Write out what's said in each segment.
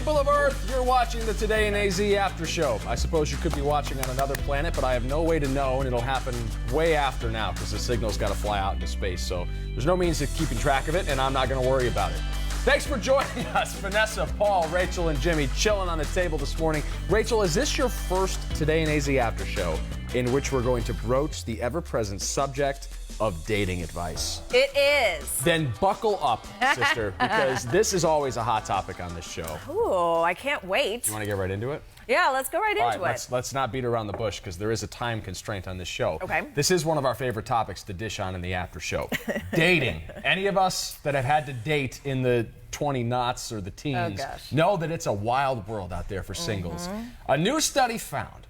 people of Earth, you're watching the Today in AZ After Show. I suppose you could be watching on another planet, but I have no way to know, and it'll happen way after now because the signal's got to fly out into space. So there's no means of keeping track of it, and I'm not going to worry about it. Thanks for joining us, Vanessa, Paul, Rachel, and Jimmy, chilling on the table this morning. Rachel, is this your first Today in AZ After Show in which we're going to broach the ever-present subject of dating advice? It is. Then buckle up, sister, because this is always a hot topic on this show. Ooh, I can't wait. You want to get right into it? Yeah, let's go right into it. Let's not beat around the bush because there is a time constraint on this show. Okay. This is one of our favorite topics to dish on in the after show. Dating. Any of us that have had to date in the 20 knots or the teens know that it's a wild world out there for singles. A new study found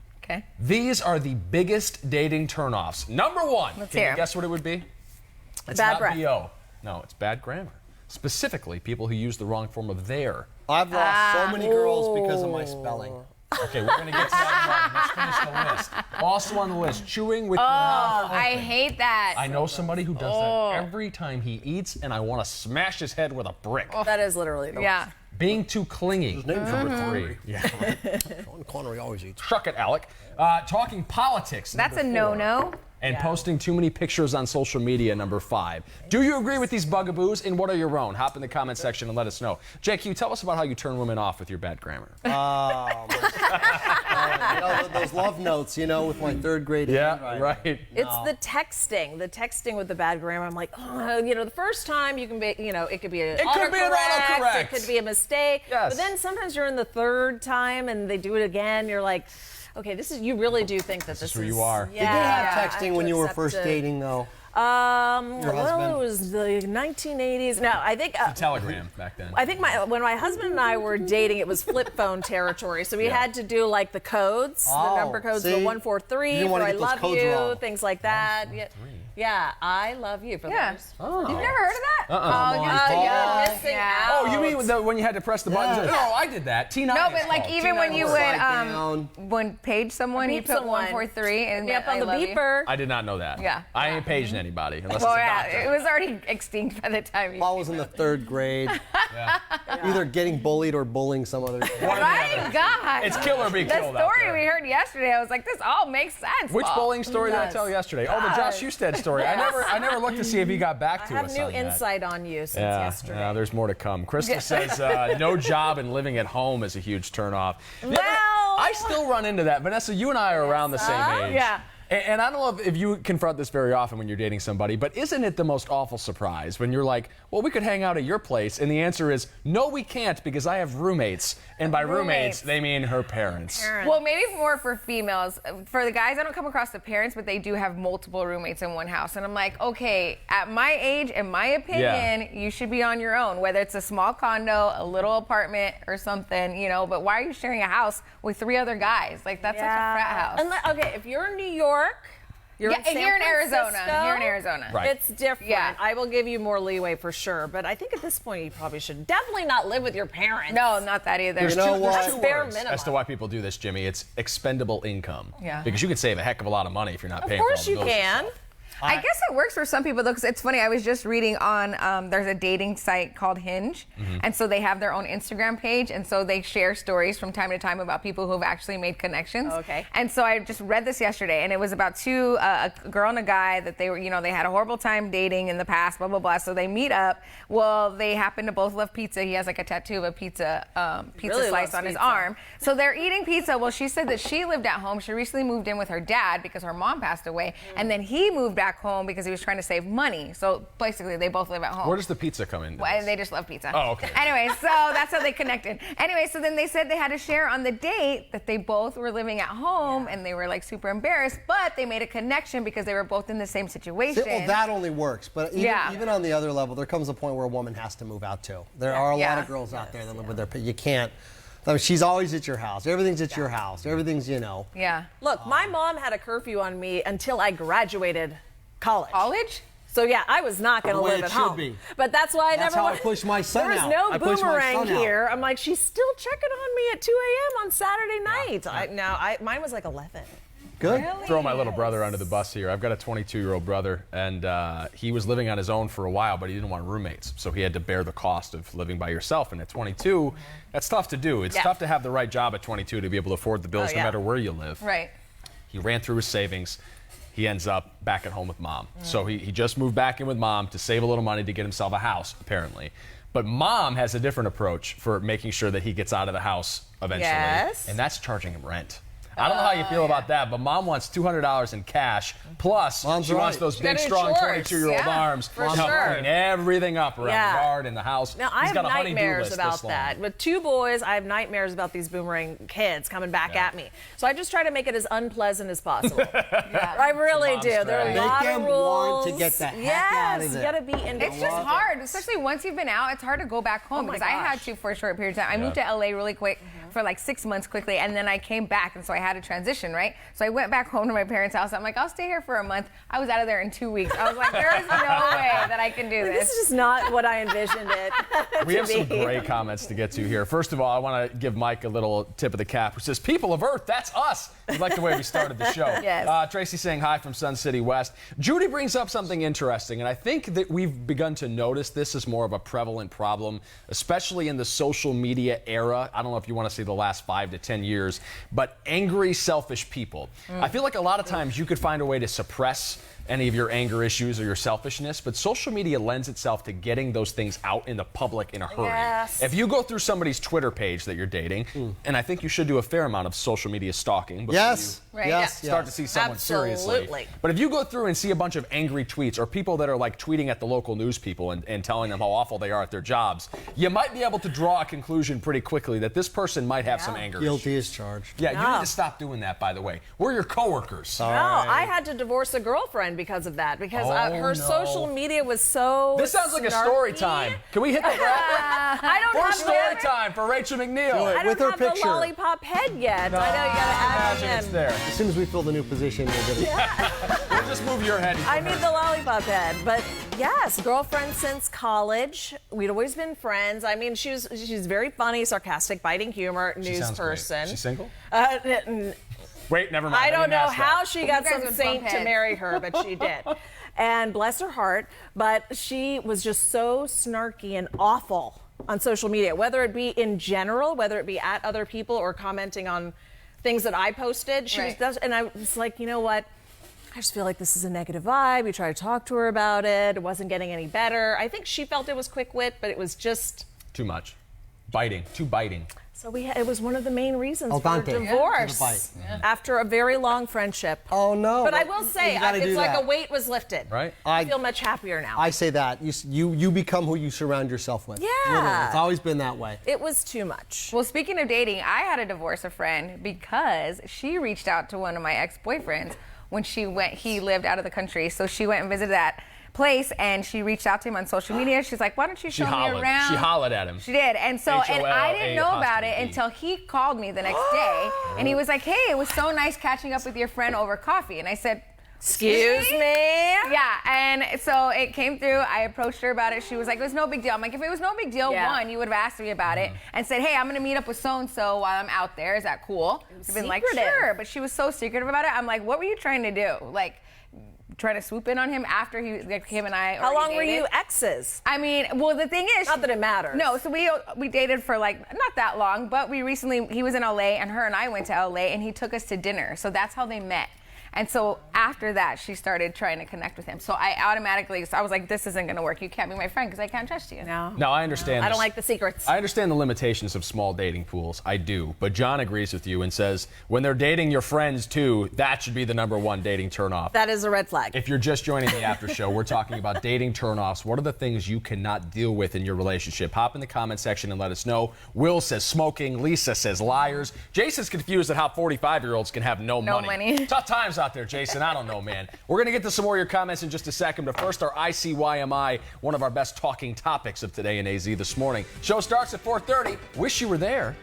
these are the biggest dating turnoffs. Number one, can you guess what it would be? It's bad not breath. BO. No, it's bad grammar. Specifically, people who use the wrong form of their. I've lost so many girls because of my spelling. Okay, we're going to get to that in a moment. Let's finish the list. Also on the list, chewing with your mouth open. I hate that. I know somebody who does that every time he eats, and I want to smash his head with a brick. That is literally the Yeah. Being too clingy. His name's number 3. Yeah. Sean Connery always eats. Truck it, Alec. Talking politics. That's a number 4. no-no. And posting too many pictures on social media, number 5. Do you agree with these bugaboos, and what are your own? Hop in the comment section and let us know. JQ, tell us about how you turn women off with your bad grammar. Those love notes, with my 3rd grade handwriting. Right. It's the texting with the bad grammar. I'm like, the first time you can be, it could be an autocorrect, it could be a mistake. Yes. But then sometimes you're in the 3rd time and they do it again. You're like, okay, you really do think that this is who you are. Yeah, Did you have I texting when you were first dating, though? Well, husband? it was the 1980s. No, I think The telegram back then. I think when my husband and I were dating, it was flip phone territory. So we had to do like the codes, the number codes, the see? 143 You didn't for wanna I get those love codes you, wrong. things like that. Yeah, I love you for Yeah. those. You've never heard of that? You're missing out. Oh, you mean when you had to press the buttons? Yeah. No, I did that. T9. No, it's but like called. even when you T9. would page someone, you Beep put someone. 143 and Yep, on I the love you. beeper. I did not know that. Yeah. I ain't paging anybody unless Well, it's a yeah, doctor. it was already extinct by the time you. Paul was in the 3rd grade, either getting bullied or bullying some other kid. Right? God. It's kill or be The killed out story there. we heard yesterday, I was like, this all makes sense. Which Paul. bowling story did I Yes. tell yesterday? Oh, the Josh Husted story. I never looked to see if he got back I to have us new on that. insight on you since yesterday. Yeah, there's more to come. Krista says no job and living at home is a huge turnoff. Well- I still run into that. Vanessa, you and I are around the same age. Yeah. And I don't know if you confront this very often when you're dating somebody, but isn't it the most awful surprise when you're like, well, we could hang out at your place, and the answer is, no, we can't because I have roommates. And by roommates, they mean her parents. Well, maybe more for females. For the guys, I don't come across the parents, but they do have multiple roommates in one house. And I'm like, okay, at my age, in my opinion, you should be on your own, whether it's a small condo, a little apartment, or something, but why are you sharing a house with 3 other guys? Like, that's like a frat house. Okay, if you're in New York, you're in San here in Arizona. Francisco, Here in Arizona. Right. It's different. Yeah. I will give you more leeway for sure, but I think at this point you probably should definitely not live with your parents. No, not that either. There's You know two what? bare words minimum. as to why people do this, Jimmy. It's expendable income. Yeah. Because you can save a heck of a lot of money if you're not Of paying for all course the you bills can. yourself. I guess it works for some people, though, because it's funny. I was just reading on, there's a dating site called Hinge, and so they have their own Instagram page, and so they share stories from time to time about people who have actually made connections. Okay. And so I just read this yesterday, and it was about a girl and a guy that they were, they had a horrible time dating in the past, blah, blah, blah. So they meet up. Well, they happen to both love pizza. He has like a tattoo of a pizza Really slice loves on his pizza. arm. So they're eating pizza. Well, she said that she lived at home. She recently moved in with her dad because her mom passed away, and then he moved back home because he was trying to save money. So basically, they both live at home. Where does the pizza come in? Well, they just love pizza. Oh, okay. Anyway, so that's how they connected. Anyway, so then they said they had to share on the date that they both were living at home and they were like super embarrassed, but they made a connection because they were both in the same situation. Well, that only works. But even on the other level, there comes a point where a woman has to move out too. There are a lot of girls out there that live with their parents. You can't. I mean, she's always at your house. Everything's at your house. Everything's, Yeah. Look, my mom had a curfew on me until I graduated college. College? So yeah, I was not going to The way live it at should home. be. But that's why I That's never how I went. pushed my son There was out. no I pushed my boomerang son out. here. I'm like, she's still checking on me at 2 a.m. on Saturday night. Mine was like 11. Good. Really? Throw my little brother under the bus here. I've got a 22-year-old brother, and he was living on his own for a while, but he didn't want roommates, so he had to bear the cost of living by yourself. And at 22, that's tough to do. It's tough to have the right job at 22 to be able to afford the bills no matter where you live. Right. He ran through his savings. He ends up back at home with mom. So he just moved back in with mom to save a little money to get himself a house, apparently. But mom has a different approach for making sure that he gets out of the house eventually. Yes. And that's charging him rent. I don't know how you feel about that, but mom wants $200 in cash, plus she wants those big, strong 22-year-old arms to help clean everything up around the yard and the house. Now, I have nightmares about that. With 2 boys, I have nightmares about these boomerang kids coming back at me. So I just try to make it as unpleasant as possible. I really do. There are a lot of rules. To get the heck out of there. You got to be in. It's just hard, especially once you've been out. It's hard to go back home because I had to for a short period of time. I moved to LA really quick. For like 6 months quickly, and then I came back, and so I had to transition, right? So I went back home to my parents' house. I'm like, I'll stay here for a month. I was out of there in 2 weeks. I was like, there is no way that I can do this. This is just not what I envisioned it. We have some great comments to get to here. First of all, I want to give Mike a little tip of the cap, who says, "People of Earth, that's us." We like the way we started the show. Yes. Tracy saying hi from Sun City West. Judy brings up something interesting, and I think that we've begun to notice this as more of a prevalent problem, especially in the social media era. I don't know if you want to see the last 5 to 10 years, but angry, selfish people. I feel like a lot of times you could find a way to suppress any of your anger issues or your selfishness, but social media lends itself to getting those things out in the public in a hurry. Yes. If you go through somebody's Twitter page that you're dating, and I think you should do a fair amount of social media stalking before you start to see someone seriously. But if you go through and see a bunch of angry tweets or people that are like tweeting at the local news people and telling them how awful they are at their jobs, you might be able to draw a conclusion pretty quickly that this person might have some anger Guilty as charged. Yeah, you need to stop doing that, by the way. We're your coworkers. No, I had to divorce a girlfriend because of that, because her social media was so This sounds like a story time. Can we hit the graphic? I don't have story time for Rachel McNeil. I don't have the lollipop head yet. I know you got to add it in. It's there. As soon as we fill the new position, we'll get it. We'll just move your head. I need the lollipop head. But yes, girlfriend since college. We'd always been friends. I mean, she's very funny, sarcastic, biting humor, news person. She's single? Wait, never mind. I don't know how she got some saint to marry her, but she did. And bless her heart, but she was just so snarky and awful on social media, whether it be in general, whether it be at other people or commenting on things that I posted. And I was like, you know what? I just feel like this is a negative vibe. We tried to talk to her about it. It wasn't getting any better. I think she felt it was quick wit, but it was just too much. Biting. Too biting. So it was one of the main reasons for divorce after a very long friendship. Oh no! But I will say, it's like a weight was lifted. Right. I feel much happier now. I say that you become who you surround yourself with. Yeah. Literally. It's always been that way. It was too much. Well, speaking of dating, I had to divorce a friend because she reached out to one of my ex-boyfriends when he lived out of the country. So she went and visited that place, and she reached out to him on social media. She's like, why don't you show me around? She hollered at him. She did. And so, and I didn't know about it until he called me the next day, and he was like, hey, it was so nice catching up with your friend over coffee. And I said, excuse me? Yeah, and so it came through. I approached her about it. She was like, it was no big deal. I'm like, if it was no big deal, one, you would have asked me about it and said, hey, I'm going to meet up with so-and-so while I'm out there. Is that cool? She'd been like, sure. But she was so secretive about it. I'm like, what were you trying to do? Like, trying to swoop in on him after him and I How long were you exes? I mean, well, the thing is, not that it matters. No, so we dated for like not that long, but he was in LA, and her and I went to LA, and he took us to dinner. So that's how they met. And so after that, she started trying to connect with him. So I was like, this isn't going to work. You can't be my friend because I can't trust you. No, I understand. I don't like the secrets. I understand the limitations of small dating pools. I do. But John agrees with you and says, when they're dating your friends too, that should be the #1 dating turnoff. That is a red flag. If you're just joining the after show, we're talking about dating turnoffs. What are the things you cannot deal with in your relationship? Hop in the comment section and let us know. Will says smoking. Lisa says liars. Jason's confused at how 45-year-olds can have no money. Tough times out there, Jason. I don't know, man. We're going to get to some more of your comments in just a second, but first, our ICYMI, one of our best talking topics of Today in AZ this morning. Show starts at 4:30. Wish you were there.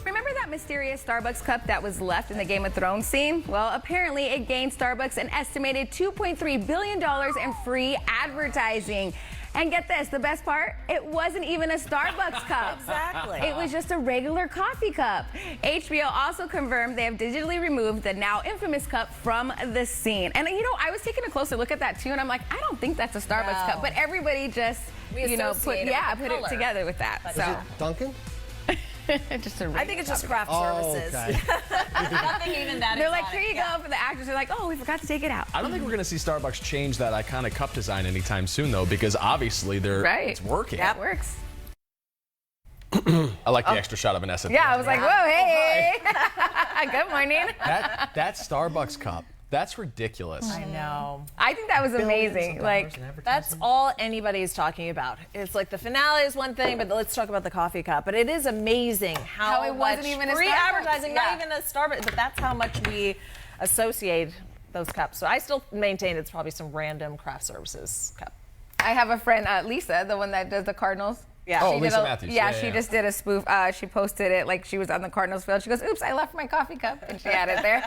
Remember that mysterious Starbucks cup that was left in the Game of Thrones scene? Well, apparently it gained Starbucks an estimated $2.3 billion in free advertising. And get this, the best part, it wasn't even a Starbucks cup. Exactly. It was just a regular coffee cup. HBO also confirmed they have digitally removed the now infamous cup from the scene. And you know, I was taking a closer look at that too, and I'm like, I don't think that's a Starbucks cup, but everybody just, put it together with that. Is it Dunkin'? Just a I think it's just craft services. Okay. Nothing even that. They're like, here you go for the actors. They're like, oh, we forgot to take it out. I don't think we're going to see Starbucks change that iconic cup design anytime soon, though, because obviously it's working. That works. I like the extra shot of Vanessa. Yeah, I was like, whoa, hey. Good morning. That Starbucks cup. That's ridiculous. I know. I think that was amazing. Like, that's all anybody's talking about. It's like the finale is one thing, but let's talk about the coffee cup. But it is amazing how it wasn't even a free Starbucks. advertising, not even a Starbucks, but that's how much we associate those cups. So I still maintain it's probably some random craft services cup. I have a friend, Lisa, the one that does the Cardinals. Yeah. Oh, Lisa Matthews. Yeah, she just did a spoof. She posted it like she was on the Cardinals field. She goes, oops, I left my coffee cup. And she had it there.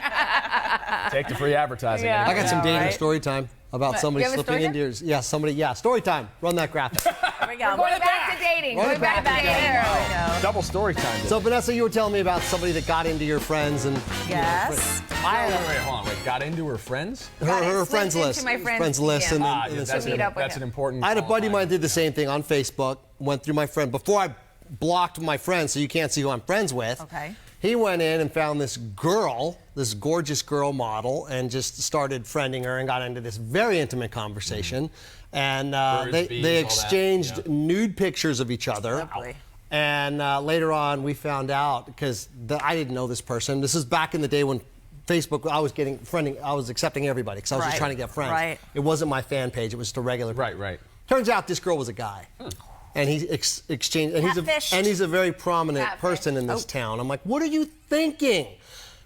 Take the free advertising. Yeah. I got some dating story time about somebody You have a slipping story into yours. Yeah, story time. Run that graphic. There we go. Going back to dating. Run Going it back back. to dating. Double story time. So Vanessa, you were telling me about somebody that got into your friends and Yes. Wait, hold on. Wait, got into her friends? her friends slipped list. into my friends' list. And DM. then That's meet up with an him. important. I had a buddy of mine qualifier. did the same thing on Facebook. Went through my friend before I blocked my friends, so you can't see who I'm friends with. Okay. He went in and found this girl, this gorgeous girl model, and just started friending her and got into this very intimate conversation. And Birds, bees, they all that, exchanged yeah. nude pictures of each other. Lovely. And later on, we found out because I didn't know this person. This is back in the day when Facebook, I was accepting everybody because I was just Right. trying to get friends. Right. It wasn't my fan page; it was just a regular. Right. Turns out this girl was a guy. And he exchanged, and Catfished. he's a very prominent Catfish. person in this town. I'm like, what are you thinking?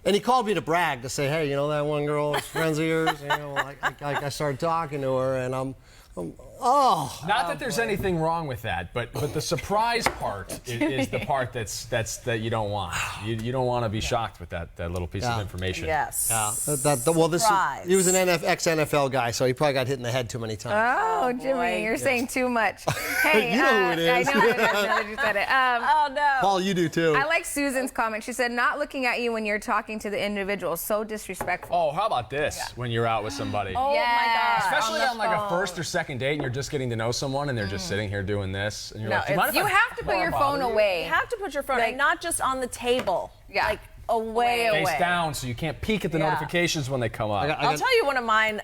And he called me to brag, to say, hey, you know that one girl is friends of yours? You know, I started talking to her, and I'm Not that there's anything wrong with that, but the surprise part is the part that you don't want. You don't want to be shocked with that little piece of information. Yes. Surprise. He was an ex-NFL guy, so he probably got hit in the head too many times. Oh, Jimmy, you're saying too much. Hey, You know who it is. I know it is. Now that you said it. Oh no. Paul, you do too. I like Susan's comment. She said, not looking at you when you're talking to the individual. So disrespectful. Oh, how about this when you're out with somebody? Oh Yes. my gosh. Especially on like a first or second date and you're just getting to know someone and they're just sitting here doing this. And you're No, like, "Do you mind if You I have to put your phone You away. have to put your phone, Like- and not just on the table. Yeah. Like away. Face down so you can't peek at the Yeah. notifications when they come up. I'll tell you one of mine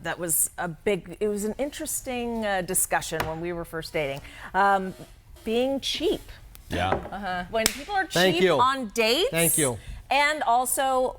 that was it was an interesting discussion when we were first dating. Being cheap. Yeah. When people are Thank cheap you. on dates. Thank you. And also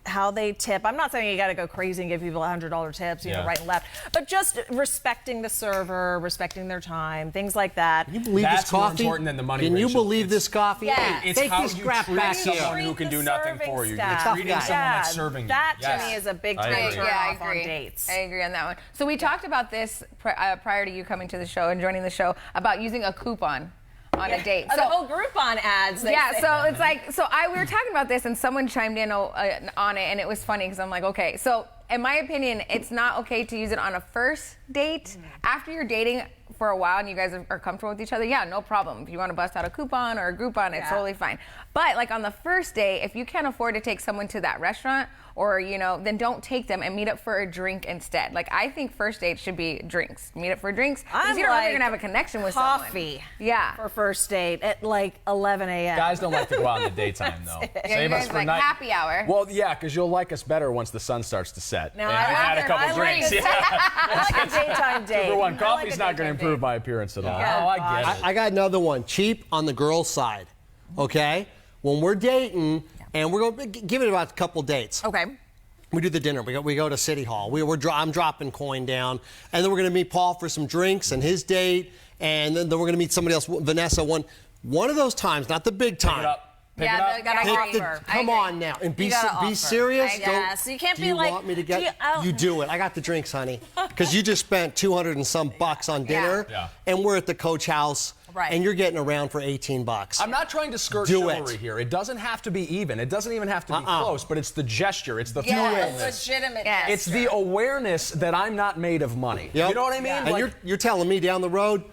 how they tip. I'm not saying you got to go crazy and give people $100 tips, Yeah. right and left, but just respecting the server, respecting their time, things like that. Can you believe That's this more coffee? important than the money, Can you Rachel. believe this coffee? Yeah. It's Take how this you crap treat back someone here. who can Treat do the nothing serving for you. staff. You're treating Tough guy. someone Yeah, that's serving you. that to Yes. me is a big I time agree. turn Yeah, I off on agree. dates. I agree on that one. So we talked about this prior to you coming to the show and joining the show about using a coupon on a date. Oh, the whole Groupon ads. they Yeah, say. so it's like, we were talking about this and someone chimed in on it and it was funny because I'm like, okay, so in my opinion, it's not okay to use it on a first date. After you're dating for a while and you guys are comfortable with each other, yeah, no problem. If you want to bust out a coupon or a Groupon, it's totally fine. But like on the first day, if you can't afford to take someone to that restaurant or, then don't take them and meet up for a drink instead. Like I think first dates should be drinks. Meet up for drinks because you don't know if you're going to have a connection with someone. coffee. Yeah. For first date at like 11 a.m. Guys don't like to go out in the daytime, though. Yeah, you guys like happy hour. Well, yeah, because you'll like us better once the sun starts to set. Now, and I we've had a couple like drinks. it. Yeah. I like a daytime date. Number one, I coffee's like a not going to daytime improve date. my appearance at all. Yeah. Oh, I get it. I got another one. Cheap on the girl's side. Okay? When we're dating, and we're going to give it about a couple dates. Okay. We do the dinner. We go to City Hall. I'm dropping coin down, and then we're going to meet Paul for some drinks and his date, and then we're going to meet somebody else, Vanessa. One of those times, not the big Pick time. it up. Pick it Yeah, up. they gotta Pick offer. I come agree. on now and be You gotta offer. serious. Yes, you can't do be you like, want me to do you- get? oh. You do it. I got the drinks, honey, because you just spent $200 and some on dinner, Yeah. and we're at the Coach House. and you're getting around for $18. I'm not trying to skirt chivalry here. It doesn't have to be even. It doesn't even have to be close, but it's the gesture. It's the legitimate gesture. It's the awareness that I'm not made of money. Yep. You know what I mean? And you're telling me down the road,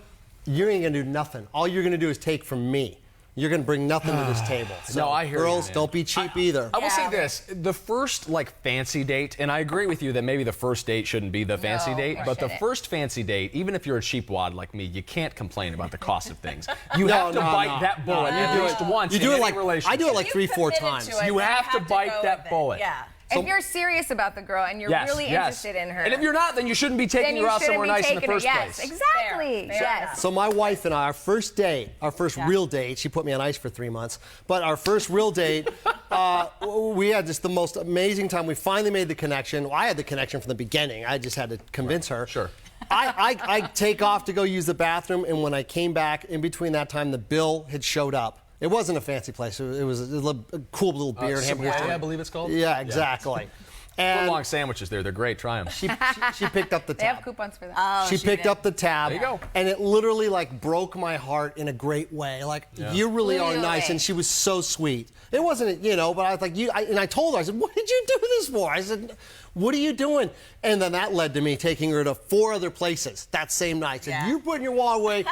you ain't gonna do nothing. All you're gonna do is take from me. You're going to bring nothing to this table. So no, I hear girls, you, don't be cheap either. I will say this. The first, fancy date, and I agree with you that maybe the first date shouldn't be the fancy date, but the first fancy date, even if you're a cheapwad like me, you can't complain about the cost of things. You have to bite that bullet at least once in any relationship. I do it like 3-4 times. You have to bite that bullet. Yeah. If you're serious about the girl and you're really interested in her. And if you're not, then you shouldn't be taking her out somewhere nice in the first place. Exactly. Yes. So my wife and I, our first date, our first real date, she put me on ice for 3 months, but our first real date, we had just the most amazing time. We finally made the connection. Well, I had the connection from the beginning. I just had to convince her. Sure. I take off to go use the bathroom, and when I came back, in between that time, the bill had showed up. It wasn't a fancy place. It was a cool little beer and hamburger. I believe it's called. Yeah, exactly. And long sandwiches there. They're great. Try them. She picked up the tab. They have coupons for that. Oh, she picked up the tab. There you go. And it literally broke my heart in a great way. You really are nice. And she was so sweet. It wasn't, but I was like, and I told her, I said, what did you do this for? I said, what are you doing? And then that led to me taking her to 4 other places that same night. I said, you're putting your wallet away.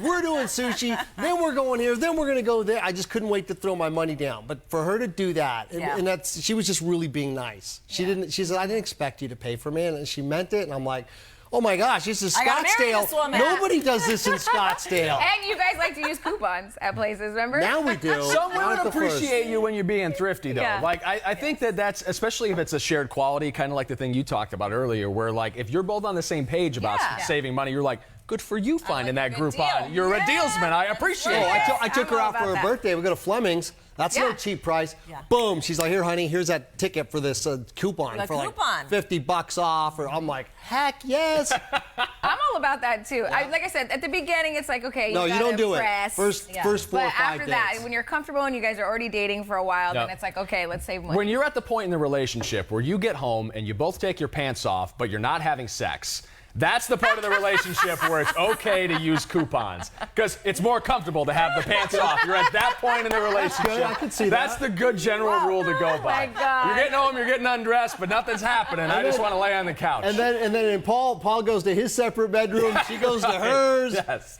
We're doing sushi. Then we're going here. Then we're going to go there. I just couldn't wait to throw my money down. But for her to do that, and she was just really being nice. She said, I didn't expect you to pay for me. And she meant it. And I'm like, oh my gosh, this is Scottsdale. Nobody does this in Scottsdale. And you guys like to use coupons at places, remember? Now we do. Some women appreciate you when you're being thrifty, though. Yeah. I think that's, especially if it's a shared quality, kind of like the thing you talked about earlier, where if you're both on the same page about saving money, you're like, good for you finding that Groupon. You're a dealsman. I appreciate it. I took her out for her birthday. We go to Fleming's. That's no cheap price. Yeah. Boom. She's like, here, honey, here's that ticket for this coupon for $50 off. Or I'm like, heck yes. I'm all about that too. Yeah. Like I said, at the beginning, it's like, okay, you don't do it. First 4 or 5 But after dates. that, when you're comfortable and you guys are already dating for a while, then it's like, okay, let's save money. When you're at the point in the relationship where you get home and you both take your pants off, but you're not having sex, that's the part of the relationship where it's okay to use coupons because it's more comfortable to have the pants off. You're at that point in the relationship. I can see that. That's the good general rule to go by. My God. You're getting home, you're getting undressed, but nothing's happening. I just want to lay on the couch. And then Paul goes to his separate bedroom. She goes to hers. Yes.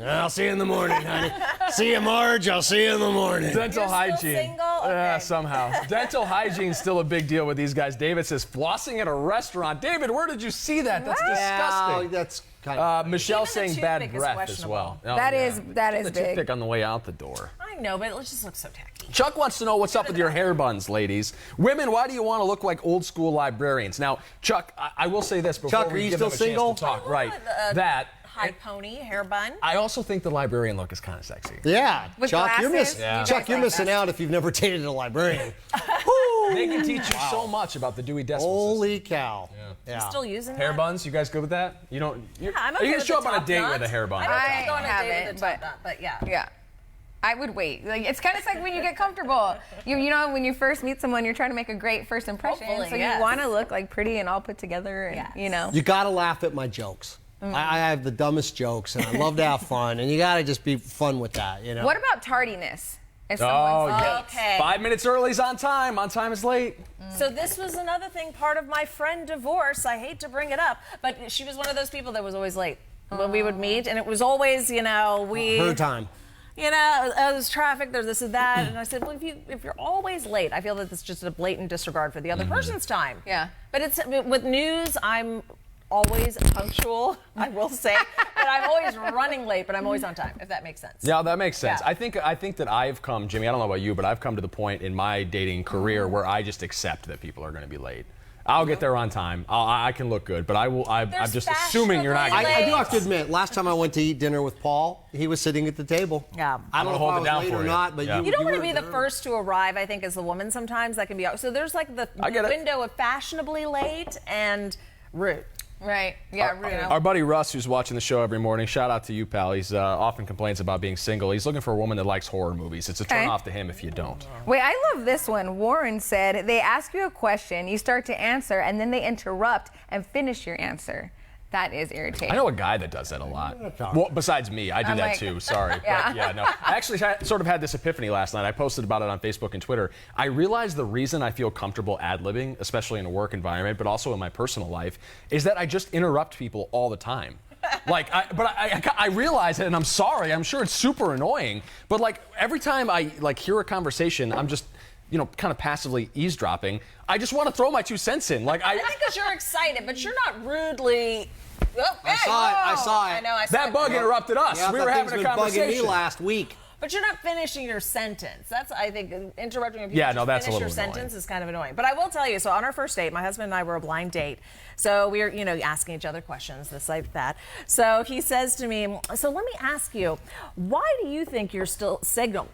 I'll see you in the morning, honey. See you, Marge. I'll see you in the morning. Dental hygiene. Still single? Okay. Somehow. Dental hygiene's still a big deal with these guys. David says flossing at a restaurant. David, where did you see that? That's disgusting. That's kind of Michelle saying bad breath as well. That is the big. toothpick on the way out the door. I know, but it just looks so tacky. Chuck wants to know what's up with your hair buns, ladies. Women, why do you want to look like old school librarians? Now, Chuck, I will say this before we give them a chance to talk. Right, that. High pony, hair bun. I also think the librarian look is kind of sexy. Yeah. With Chuck, glasses? you're missing out if you've never dated a librarian. They can teach you so much about the Dewey Decimal Holy cow. Yeah. You still using hair that? buns? You guys good with that? You don't. I'm are you okay gonna show up on a date dots. with a hair bun? I don't haven't, but yeah. Yeah. I would wait. It's kind of like when you get comfortable. You know, when you first meet someone, you're trying to make a great first impression. Hopefully, you want to look pretty and all put together. And, You got to laugh at my jokes. I have the dumbest jokes, and I love to have fun, and you got to just be fun with that, What about tardiness? If someone's late? Okay. 5 minutes early is on time. On time is late. So this was another thing, part of my friend divorce. I hate to bring it up, but she was one of those people that was always late when we would meet, and it was always, her time. There's traffic, there's this and that, and I said, well, if you're always late, I feel that it's just a blatant disregard for the other person's time. Yeah. But with news, I'm always punctual, I will say, but I'm always running late, but I'm always on time, if that makes sense. Yeah, that makes sense. Yeah. I think that I've come, Jimmy, I don't know about you, but I've come to the point in my dating career where I just accept that people are going to be late. I'll get there on time. I can look good, but I'm just assuming you're not. I do have to admit, last time I went to eat dinner with Paul, he was sitting at the table. Yeah. I don't know if I was late or not, but you don't want to be the first to arrive. I think as the woman sometimes that can be. So there's the window of fashionably late and rude. Right. Yeah, rude. Our buddy Russ, who's watching the show every morning, shout out to you, pal. He's often complains about being single. He's looking for a woman that likes horror movies. It's a turn off to him if you don't. Wait, I love this one. Warren said, they ask you a question, you start to answer, and then they interrupt and finish your answer. That is irritating. I know a guy that does that a lot. Well, besides me, I do I'm that like- too. Sorry. Yeah. But yeah, no. I actually sort of had this epiphany last night. I posted about it on Facebook and Twitter. I realized the reason I feel comfortable ad-libbing, especially in a work environment, but also in my personal life, is that I just interrupt people all the time. Like, I realize it, and I'm sorry. I'm sure it's super annoying, but like every time I like hear a conversation, I'm just, you know, kind of passively eavesdropping. I just want to throw my 2 cents in. Like I think because you're excited, but you're not rudely. Oh, I saw it. I saw it. I know. I saw that it. bug interrupted us. Yeah, We that were having thing's a been conversation. bugging me last week. But you're not finishing your sentence. That's, I think, interrupting when people Yeah, no, just that's a finish little your annoying. sentence is kind of annoying. But I will tell you, so on our first date, my husband and I were a blind date. So we were, you know, asking each other questions, this, like that. So he says to me, so let me ask you, why do you think you're still single?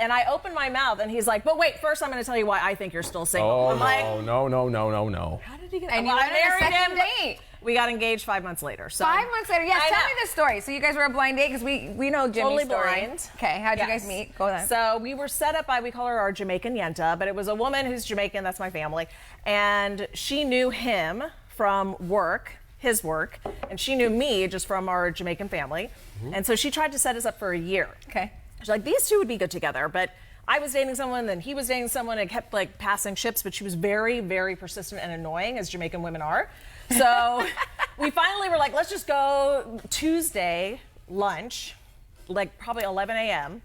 And I open my mouth and he's like, but wait, first I'm going to tell you why I think you're still single. Oh, I'm like, no. how did he get And well, you I went on a married second him. date. We got engaged 5 months later. So 5 months later, yes. I Tell know. me the story. So you guys were a blind date because we know Jimmy's Totally story. blind. Okay, how'd you guys Yes. meet? Go ahead. So we were set up by, we call her our Jamaican Yenta, but it was a woman who's Jamaican, that's my family. And she knew him from work, his work, and she knew me just from our Jamaican family. And so she tried to set us up for a year. Okay. She's like, these two would be good together, but I was dating someone, then he was dating someone, and kept like passing ships, but she was very, very persistent and annoying, as Jamaican women are. So we finally were like, let's just go Tuesday lunch, like probably 11 a.m.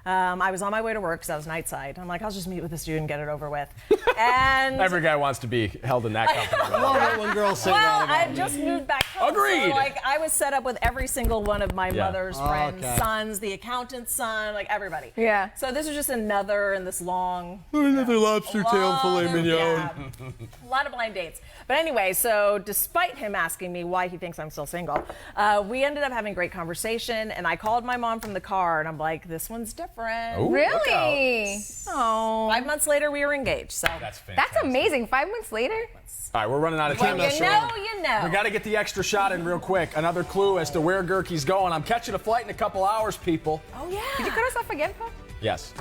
I was on my way to work because I was nightside. I'm like, I'll just meet with this dude and get it over with. And Every guy wants to be held in that company. I love it when girls say well, that about I me. just moved back home. Agreed. So, like, I was set up with every single one of my Yeah. mother's Oh, friends' okay. sons, the accountant's son, like everybody. Yeah. So this was just another in this long. Another lobster tail filet mignon. Yeah, a lot of blind dates. But anyway, so despite him asking me why he thinks I'm still single, we ended up having great conversation. And I called my mom from the car, and I'm like, this one's different. Ooh, look out. Really? Oh. 5 months later, we were engaged. So That's fantastic. That's amazing. 5 months later? All right, we're running out of time. when you know, you know. We got to get the extra shot in real quick. Another clue as to where Gerke's going. I'm catching a flight in a couple hours, people. Oh yeah. Did you cut us off again, Paul? Yes.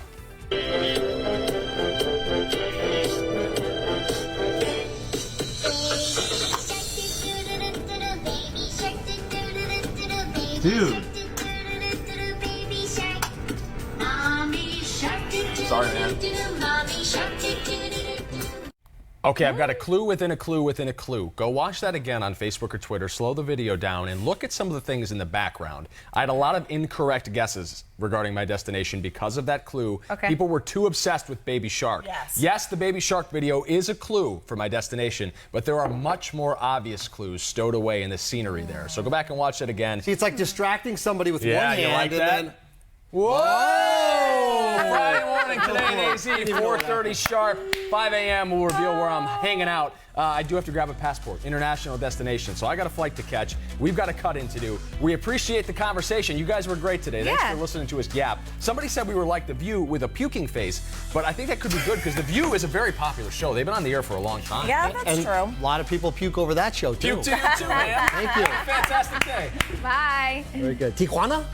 Dude. Sorry, man. Okay, I've got a clue within a clue within a clue. Go watch that again on Facebook or Twitter. Slow the video down and look at some of the things in the background. I had a lot of incorrect guesses regarding my destination because of that clue. Okay. People were too obsessed with Baby Shark. Yes. Yes, the Baby Shark video is a clue for my destination, but there are much more obvious clues stowed away in the scenery there. So go back and watch it again. See, it's like distracting somebody with Yeah, one you hand like and that? then. Whoa! Friday morning today in AZ, 4:30 sharp, 5 a.m. We'll reveal where I'm hanging out. I do have to grab a passport, international destination, so I got a flight to catch. We've got a cut-in to do. We appreciate the conversation. You guys were great today. Thanks Yeah. for listening to us yap. Somebody said we were like The View with a puking face, but I think that could be good because The View is a very popular show. They've been on the air for a long time. Yeah, that's And true. a lot of people puke over that show, too. Puke to you too, man. Thank you. Fantastic day. Bye. Very good. Tijuana?